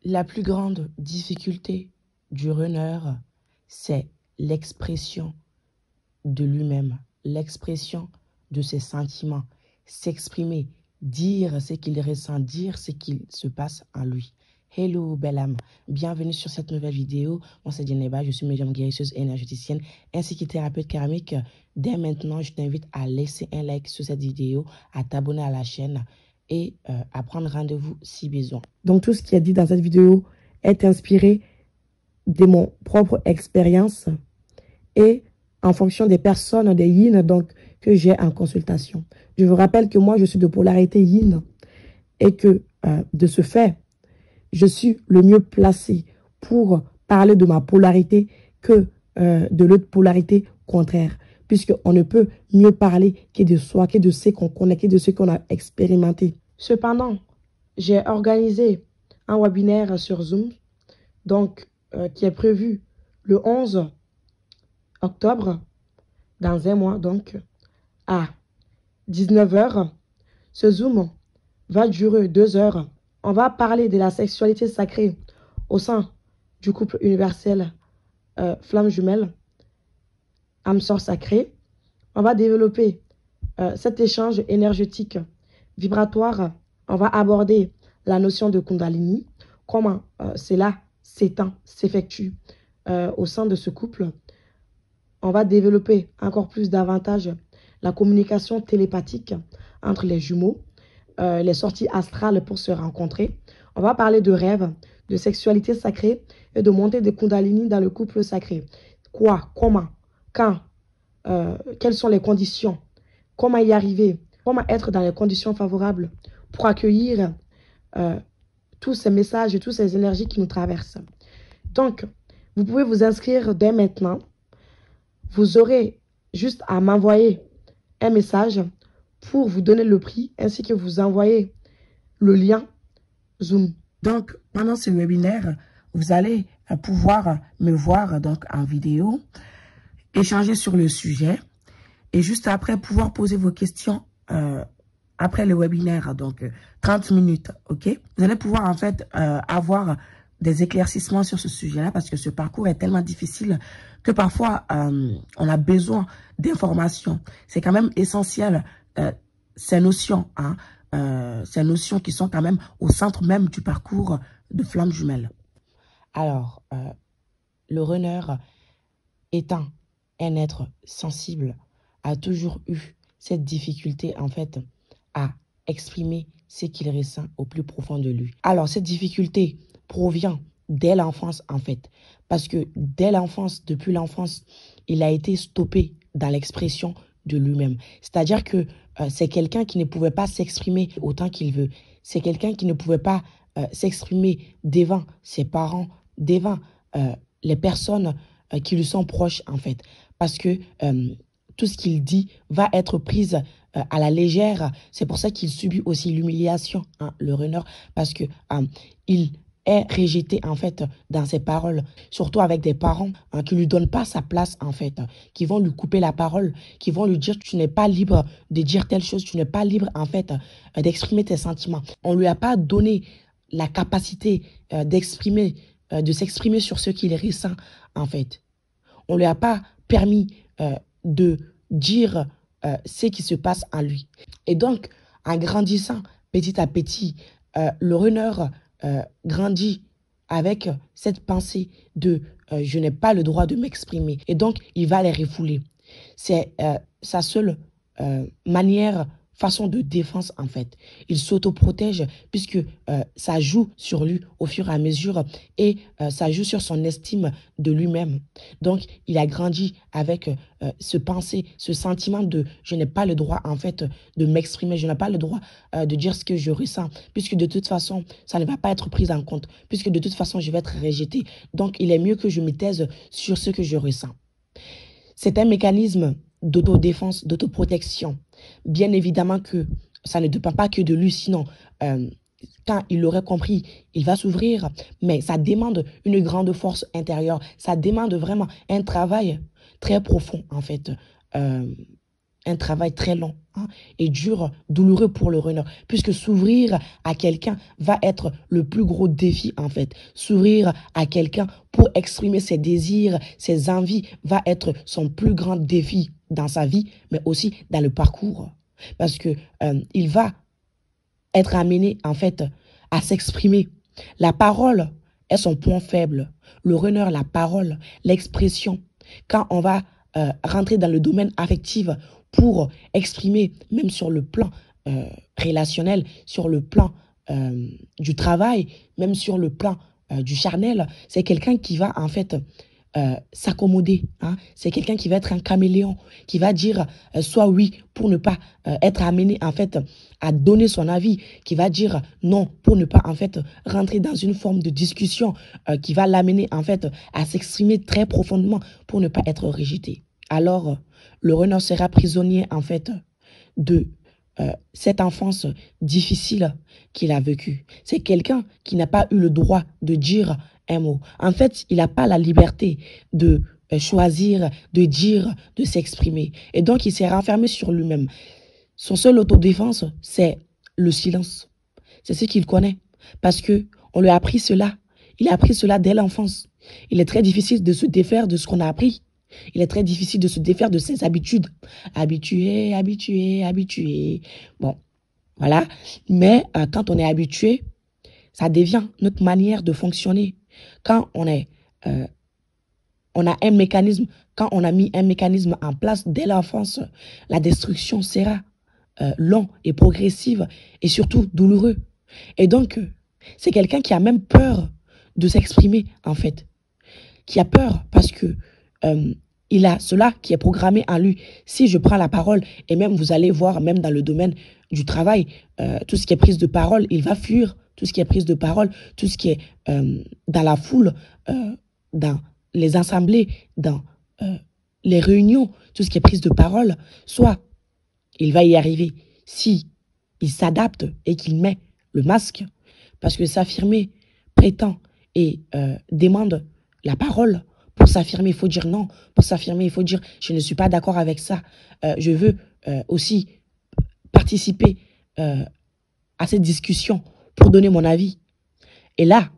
La plus grande difficulté du runner, c'est l'expression de lui-même, l'expression de ses sentiments, s'exprimer, dire ce qu'il ressent, dire ce qu'il se passe en lui. Hello belle âme, bienvenue sur cette nouvelle vidéo. Moi c'est Djeneba, je suis médium guérisseuse et énergéticienne ainsi que thérapeute karmique. Dès maintenant, je t'invite à laisser un like sur cette vidéo, à t'abonner à la chaîne et à prendre rendez-vous si besoin. Donc tout ce qui est dit dans cette vidéo est inspiré de mon propre expérience et en fonction des personnes, des yin donc, que j'ai en consultation. Je vous rappelle que moi, je suis de polarité yin et que de ce fait, je suis le mieux placé pour parler de ma polarité que de l'autre polarité contraire. Puisqu'on ne peut mieux parler que de soi, que de ce qu'on connaît, que de ce qu'on a expérimenté. Cependant, j'ai organisé un webinaire sur Zoom, donc qui est prévu le 11 octobre, dans un mois, donc, à 19 h. Ce Zoom va durer 2 heures. On va parler de la sexualité sacrée au sein du couple universel flamme jumelle, âme sœur sacrée. On va développer cet échange énergétique vibratoire. On va aborder la notion de Kundalini, comment cela s'étend, s'effectue au sein de ce couple. On va développer encore plus davantage la communication télépathique entre les jumeaux, les sorties astrales pour se rencontrer. On va parler de rêves, de sexualité sacrée et de montée de Kundalini dans le couple sacré. Quoi, comment, quand, quelles sont les conditions, comment y arriver, comment être dans les conditions favorables pour accueillir tous ces messages et toutes ces énergies qui nous traversent. Donc, vous pouvez vous inscrire dès maintenant. Vous aurez juste à m'envoyer un message pour vous donner le prix ainsi que vous envoyer le lien Zoom. Donc, pendant ce webinaire, vous allez pouvoir me voir donc en vidéo, échanger sur le sujet et juste après pouvoir poser vos questions après le webinaire, donc 30 minutes, ok? Vous allez pouvoir en fait avoir des éclaircissements sur ce sujet-là parce que ce parcours est tellement difficile que parfois on a besoin d'informations. C'est quand même essentiel ces notions, hein, ces notions qui sont quand même au centre même du parcours de flamme jumelle. Alors, le runner étant un être sensible, a toujours eu cette difficulté en fait à exprimer ce qu'il ressent au plus profond de lui. Alors, cette difficulté provient dès l'enfance en fait, parce que dès l'enfance, depuis l'enfance, il a été stoppé dans l'expression de lui-même. C'est-à-dire que c'est quelqu'un qui ne pouvait pas s'exprimer autant qu'il veut. C'est quelqu'un qui ne pouvait pas s'exprimer devant ses parents, devant les personnes qui lui sont proches en fait, parce que tout ce qu'il dit va être pris à la légère. C'est pour ça qu'il subit aussi l'humiliation, hein, le runner, parce que il est rejeté en fait dans ses paroles, surtout avec des parents qui lui donnent pas sa place en fait, qui vont lui couper la parole, qui vont lui dire tu n'es pas libre de dire telle chose, tu n'es pas libre en fait d'exprimer tes sentiments. On lui a pas donné la capacité d'exprimer, de s'exprimer sur ce qu'il ressent en fait. On lui a pas permis de dire ce qui se passe en lui. Et donc, en grandissant petit à petit, le runner grandit avec cette pensée de je n'ai pas le droit de m'exprimer. Et donc, il va les refouler. C'est sa seule façon de défense en fait. Il s'autoprotège puisque ça joue sur lui au fur et à mesure et ça joue sur son estime de lui-même. Donc, il a grandi avec ce pensée, ce sentiment de je n'ai pas le droit en fait de m'exprimer, je n'ai pas le droit de dire ce que je ressens puisque de toute façon, ça ne va pas être pris en compte puisque de toute façon, je vais être rejeté. Donc, il est mieux que je me taise sur ce que je ressens. C'est un mécanisme d'autodéfense, d'autoprotection. Bien évidemment que ça ne dépend pas que de lui, sinon, quand il l'aurait compris, il va s'ouvrir. Mais ça demande une grande force intérieure. Ça demande vraiment un travail très profond, en fait, un travail très long et dur, douloureux pour le runner, puisque s'ouvrir à quelqu'un va être le plus gros défi en fait. S'ouvrir à quelqu'un pour exprimer ses désirs, ses envies va être son plus grand défi dans sa vie, mais aussi dans le parcours, parce que il va être amené en fait à s'exprimer. La parole est son point faible. Le runner, la parole, l'expression. Quand on va rentrer dans le domaine affectif pour exprimer, même sur le plan relationnel, sur le plan du travail, même sur le plan du charnel, c'est quelqu'un qui va en fait s'accommoder. C'est quelqu'un qui va être un caméléon, qui va dire soit oui pour ne pas être amené en fait à donner son avis, qui va dire non pour ne pas en fait rentrer dans une forme de discussion qui va l'amener en fait à s'exprimer très profondément pour ne pas être rejeté. Alors, le runner sera prisonnier en fait de cette enfance difficile qu'il a vécue. C'est quelqu'un qui n'a pas eu le droit de dire un mot. En fait, il n'a pas la liberté de choisir, de dire, de s'exprimer. Et donc, il s'est renfermé sur lui-même. Son seul autodéfense, c'est le silence. C'est ce qu'il connaît. Parce que on lui a appris cela. Il a appris cela dès l'enfance. Il est très difficile de se défaire de ce qu'on a appris. Il est très difficile de se défaire de ses habitudes. Habitué, habitué, habitué. Bon, voilà. Mais quand on est habitué, ça devient notre manière de fonctionner. Quand on a un mécanisme, quand on a mis un mécanisme en place dès l'enfance, la destruction sera long et progressive et surtout douloureux. Et donc, c'est quelqu'un qui a même peur de s'exprimer, en fait. Qui a peur parce que il a cela qui est programmé en lui. Si je prends la parole, et même vous allez voir, même dans le domaine du travail, tout ce qui est prise de parole, il va fuir. Tout ce qui est prise de parole, tout ce qui est dans la foule, dans les assemblées, dans les réunions, tout ce qui est prise de parole, soit il va y arriver si il s'adapte et qu'il met le masque, parce que s'affirmer prétend et demande la parole. Pour s'affirmer, il faut dire non. Pour s'affirmer, il faut dire je ne suis pas d'accord avec ça. Je veux aussi participer à cette discussion pour donner mon avis. Et là,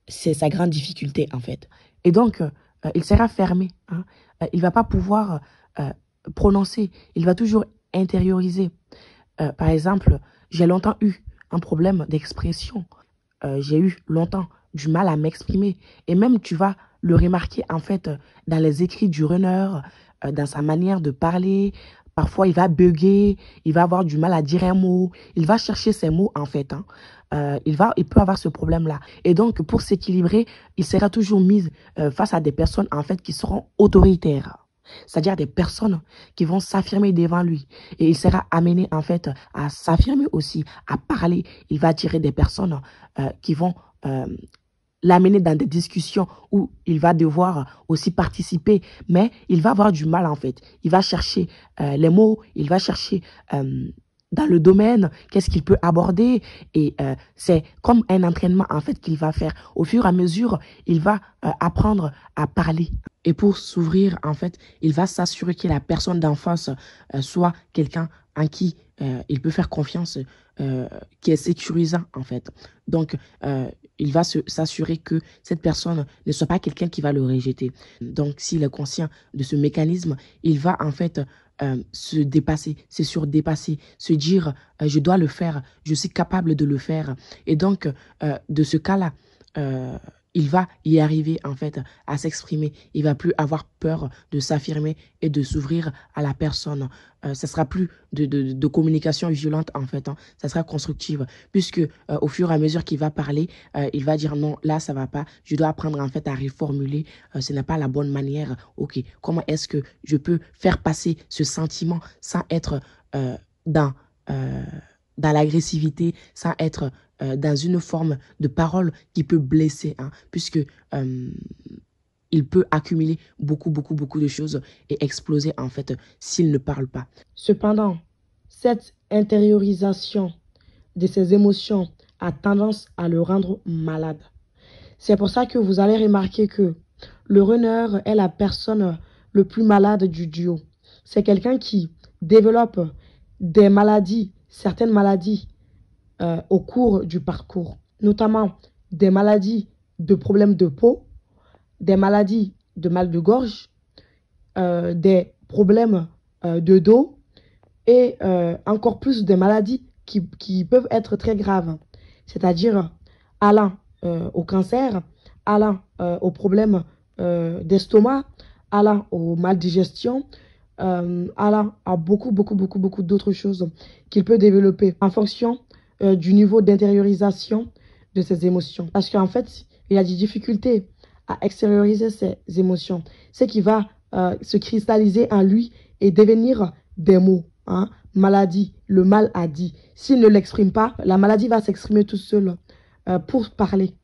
c'est sa grande difficulté en fait. Et donc, il sera fermé. Il ne va pas pouvoir prononcer. Il va toujours intérioriser. Par exemple, j'ai longtemps eu un problème d'expression. J'ai eu longtemps du mal à m'exprimer. Et même, tu vas le remarquer, en fait, dans les écrits du runner, dans sa manière de parler. Parfois, il va bugger, il va avoir du mal à dire un mot. Il va chercher ses mots, en fait. Il peut avoir ce problème-là. Et donc, pour s'équilibrer, il sera toujours mis face à des personnes, en fait, qui seront autoritaires. C'est-à-dire des personnes qui vont s'affirmer devant lui. Et il sera amené en fait à s'affirmer aussi, à parler. Il va attirer des personnes qui vont l'amener dans des discussions où il va devoir aussi participer. Mais il va avoir du mal en fait. Il va chercher les mots, il va chercher dans le domaine, qu'est-ce qu'il peut aborder. Et c'est comme un entraînement en fait qu'il va faire. Au fur et à mesure, il va apprendre à parler. Et pour s'ouvrir, en fait, il va s'assurer que la personne d'en face soit quelqu'un en qui il peut faire confiance, qui est sécurisant, en fait. Donc, il va s'assurer que cette personne ne soit pas quelqu'un qui va le rejeter. Donc, s'il est conscient de ce mécanisme, il va, en fait, se dépasser, se surdépasser, se dire je dois le faire, je suis capable de le faire. Et donc, de ce cas-là, il va y arriver en fait à s'exprimer. Il va plus avoir peur de s'affirmer et de s'ouvrir à la personne. Ça sera plus de communication violente en fait. Ça sera constructive puisque au fur et à mesure qu'il va parler, il va dire non, là ça va pas. Je dois apprendre en fait à reformuler. Ce n'est pas la bonne manière. Ok, comment est-ce que je peux faire passer ce sentiment sans être dans l'agressivité, sans être dans une forme de parole qui peut blesser, puisque il peut accumuler beaucoup de choses et exploser en fait s'il ne parle pas. Cependant, cette intériorisation de ses émotions a tendance à le rendre malade. C'est pour ça que vous allez remarquer que le runner est la personne le plus malade du duo. C'est quelqu'un qui développent des maladies, certaines maladies au cours du parcours, notamment des maladies de problèmes de peau, des maladies de mal de gorge, des problèmes de dos et encore plus des maladies qui peuvent être très graves, c'est-à-dire allant au cancer, allant aux problèmes d'estomac, allant aux maldigestions, allant à beaucoup d'autres choses qu'il peut développer en fonction du niveau d'intériorisation de ses émotions. Parce qu'en fait, il a des difficultés à extérioriser ses émotions. Ce qui va se cristalliser en lui et devenir des mots. Hein? Maladie, le mal a dit. S'il ne l'exprime pas, la maladie va s'exprimer tout seul pour parler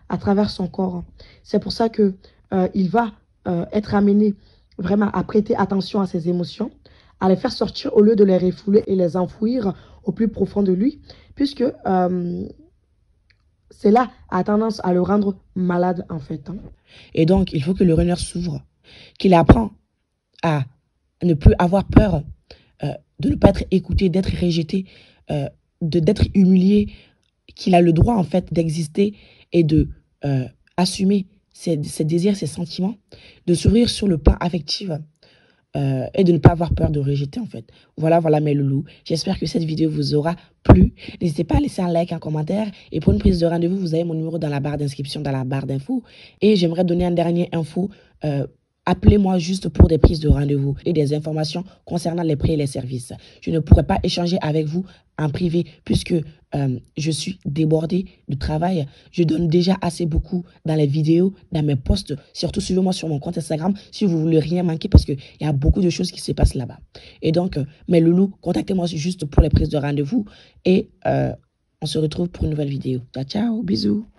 à travers son corps. C'est pour ça que il va être amené vraiment à prêter attention à ses émotions, à les faire sortir au lieu de les refouler et les enfouir au plus profond de lui, puisque cela a tendance à le rendre malade en fait. Hein. Et donc, il faut que le runner s'ouvre, qu'il apprend à ne plus avoir peur de ne pas être écouté, d'être rejeté, d'être humilié, qu'il a le droit en fait d'exister et de assumer ses désirs, ses sentiments, de s'ouvrir sur le plan affectif et de ne pas avoir peur de rejeter en fait. Voilà mes loulous. J'espère que cette vidéo vous aura plu. N'hésitez pas à laisser un like, un commentaire. Et pour une prise de rendez-vous, vous avez mon numéro dans la barre d'inscription, dans la barre d'infos. Et j'aimerais donner un dernier info. Appelez-moi juste pour des prises de rendez-vous et des informations concernant les prix et les services. Je ne pourrai pas échanger avec vous en privé puisque je suis débordé de travail. Je donne déjà assez beaucoup dans les vidéos, dans mes posts. Surtout suivez-moi sur mon compte Instagram si vous voulez rien manquer parce qu'il y a beaucoup de choses qui se passent là-bas. Et donc, mes loulous, contactez-moi juste pour les prises de rendez-vous et on se retrouve pour une nouvelle vidéo. Ciao, ciao, bisous.